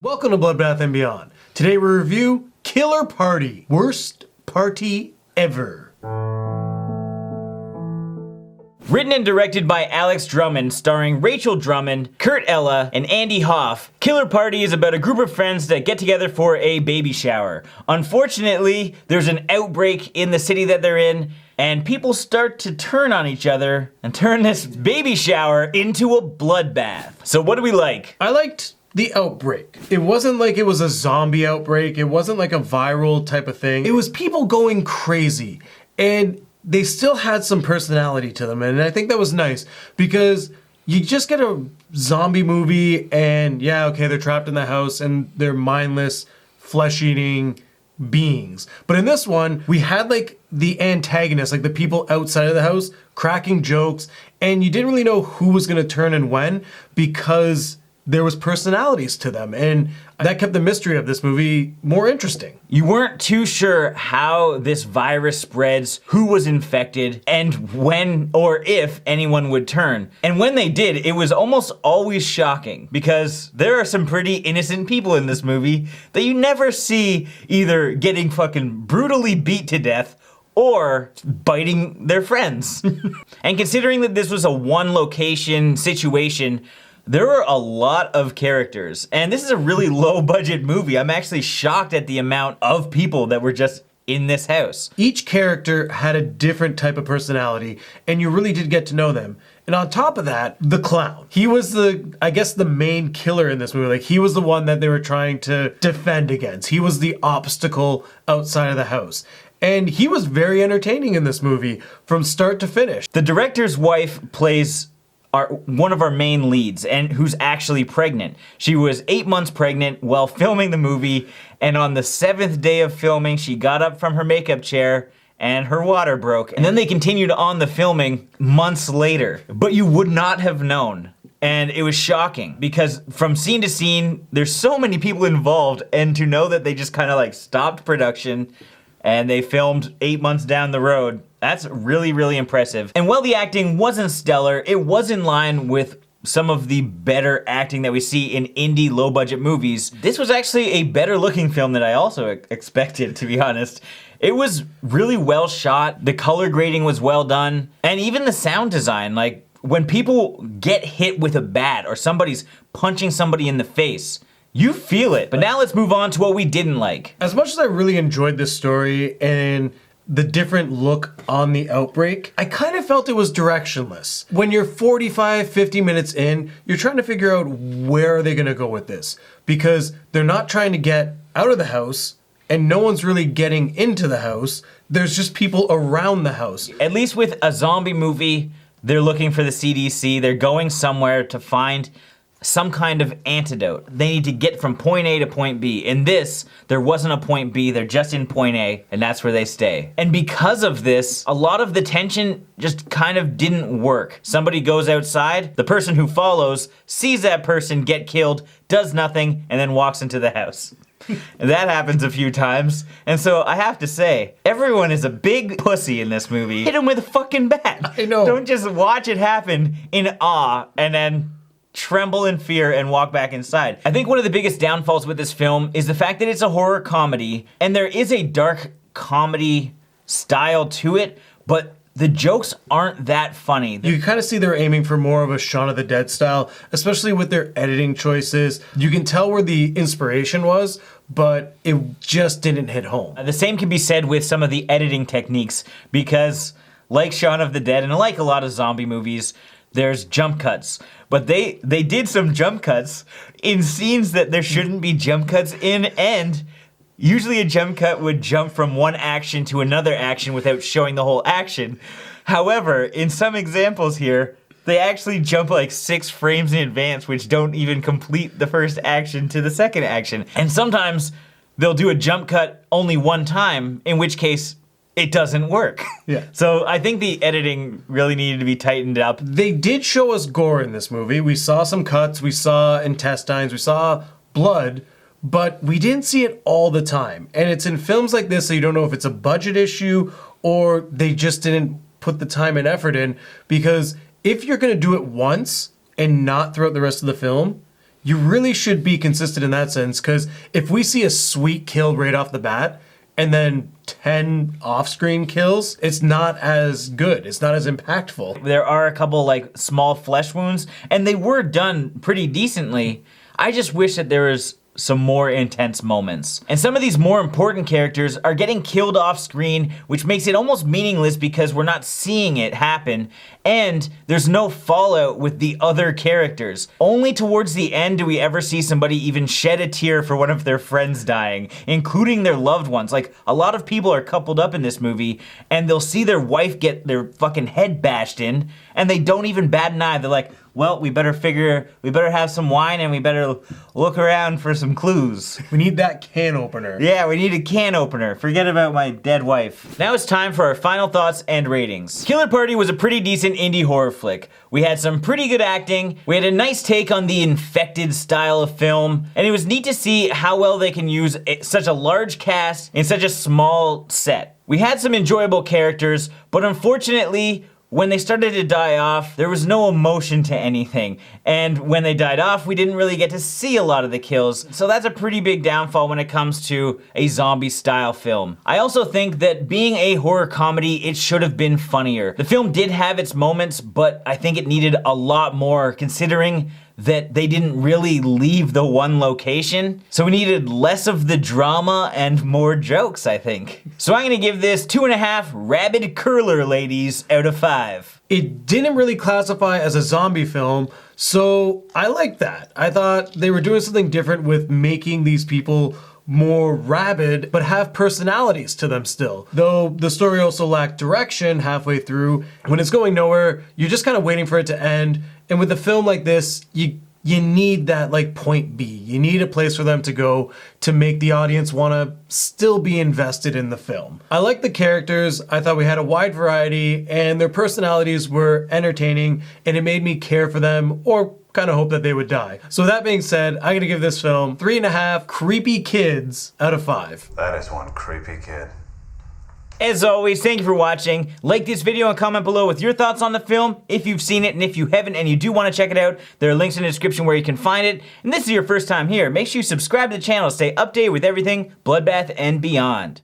Welcome to Bloodbath and Beyond. Today we review Killer Party. Worst party ever. Written and directed by Alex Drummond, starring Rachael Drummond, Kurt Ella, and Andy Hoff, Killer Party is about a group of friends that get together for a baby shower. Unfortunately, there's an outbreak in the city that they're in, and people start to turn on each other and turn this baby shower into a bloodbath. So what do we like? I liked the outbreak. It wasn't like it was a zombie outbreak. It wasn't like a viral type of thing. It was people going crazy, and they still had some personality to them, and I think that was nice because you just get a zombie movie and yeah, okay, they're trapped in the house and they're mindless, flesh-eating beings. But in this one, we had like the antagonists, like the people outside of the house, cracking jokes, and you didn't really know who was gonna turn and when because there was personalities to them, and that kept the mystery of this movie more interesting. You weren't too sure how this virus spreads, who was infected, and when or if anyone would turn. And when they did, it was almost always shocking because there are some pretty innocent people in this movie that you never see either getting fucking brutally beat to death or biting their friends. And considering that this was a one location situation, there were a lot of characters, and this is a really low budget movie. I'm actually shocked at the amount of people that were just in this house. Each character had a different type of personality, and you really did get to know them. And on top of that, the clown. He was I guess the main killer in this movie. Like, he was the one that they were trying to defend against. He was the obstacle outside of the house. And he was very entertaining in this movie from start to finish. The director's wife plays one of our main leads, and who's actually pregnant. She was 8 months pregnant while filming the movie, and on the 7th day of filming, she got up from her makeup chair and her water broke. And then they continued on the filming months later, but you would not have known. And it was shocking because from scene to scene, there's so many people involved, and to know that they just kind of like stopped production and they filmed 8 months down the road, that's really, really impressive. And while the acting wasn't stellar, it was in line with some of the better acting that we see in indie low-budget movies. This was actually a better looking film than I also expected, to be honest. It was really well shot, the color grading was well done, and even the sound design, like when people get hit with a bat or somebody's punching somebody in the face, you feel it. But now let's move on to what we didn't like. As much as I really enjoyed this story and the different look on the outbreak, I kind of felt it was directionless. When you're 45, 50 minutes in, you're trying to figure out where are they gonna go with this, because they're not trying to get out of the house and no one's really getting into the house. There's just people around the house. At least with a zombie movie, they're looking for the CDC. They're going somewhere to find some kind of antidote. They need to get from point A to point B. In this, there wasn't a point B, they're just in point A, and that's where they stay. And because of this, a lot of the tension just kind of didn't work. Somebody goes outside, the person who follows sees that person get killed, does nothing, and then walks into the house. And that happens a few times, and so I have to say, everyone is a big pussy in this movie. Hit him with a fucking bat. I know. Don't just watch it happen in awe and then tremble in fear and walk back inside. I think one of the biggest downfalls with this film is the fact that it's a horror comedy, and there is a dark comedy style to it, but the jokes aren't that funny. You kind of see they're aiming for more of a Shaun of the Dead style, especially with their editing choices. You can tell where the inspiration was, but it just didn't hit home. The same can be said with some of the editing techniques, because like Shaun of the Dead and like a lot of zombie movies, there's jump cuts. But they did some jump cuts in scenes that there shouldn't be jump cuts in, and usually a jump cut would jump from one action to another action without showing the whole action. However, in some examples here, they actually jump like 6 frames in advance, which don't even complete the first action to the second action. And sometimes they'll do a jump cut only one time, in which case it doesn't work. Yeah. So I think the editing really needed to be tightened up. They did show us gore in this movie. We saw some cuts, we saw intestines, we saw blood, but we didn't see it all the time. And it's in films like this, so you don't know if it's a budget issue or they just didn't put the time and effort in, because if you're gonna do it once and not throughout the rest of the film, you really should be consistent in that sense, because if we see a sweet kill right off the bat, and then 10 off-screen kills, it's not as good. It's not as impactful. There are a couple like small flesh wounds, and they were done pretty decently. I just wish that there was some more intense moments. And some of these more important characters are getting killed off screen, which makes it almost meaningless because we're not seeing it happen, and there's no fallout with the other characters. Only towards the end do we ever see somebody even shed a tear for one of their friends dying, including their loved ones. Like, a lot of people are coupled up in this movie, and they'll see their wife get their fucking head bashed in, and they don't even bat an eye. They're like, well, we better have some wine and we better look around for some clues. We need that can opener. Yeah, we need a can opener. Forget about my dead wife. Now it's time for our final thoughts and ratings. Killer Party was a pretty decent indie horror flick. We had some pretty good acting, we had a nice take on the infected style of film, and it was neat to see how well they can use such a large cast in such a small set. We had some enjoyable characters, but unfortunately, when they started to die off, there was no emotion to anything. And when they died off, we didn't really get to see a lot of the kills. So that's a pretty big downfall when it comes to a zombie style film. I also think that being a horror comedy, it should have been funnier. The film did have its moments, but I think it needed a lot more considering that they didn't really leave the one location. So we needed less of the drama and more jokes, I think. So I'm gonna give this 2.5 rabid curler ladies out of 5. It didn't really classify as a zombie film, so I like that. I thought they were doing something different with making these people more rabid, but have personalities to them still. Though the story also lacked direction halfway through. When it's going nowhere, you're just kind of waiting for it to end. And with a film like this, you need that like point B. You need a place for them to go to make the audience want to still be invested in the film. I like the characters. I thought we had a wide variety and their personalities were entertaining and it made me care for them or kind of hope that they would die. So that being said, I'm gonna give this film 3.5 creepy kids out of 5. That is one creepy kid. As always, thank you for watching. Like this video and comment below with your thoughts on the film, if you've seen it, and if you haven't and you do want to check it out, there are links in the description where you can find it. And this is your first time here, make sure you subscribe to the channel to stay updated with everything Bloodbath and beyond.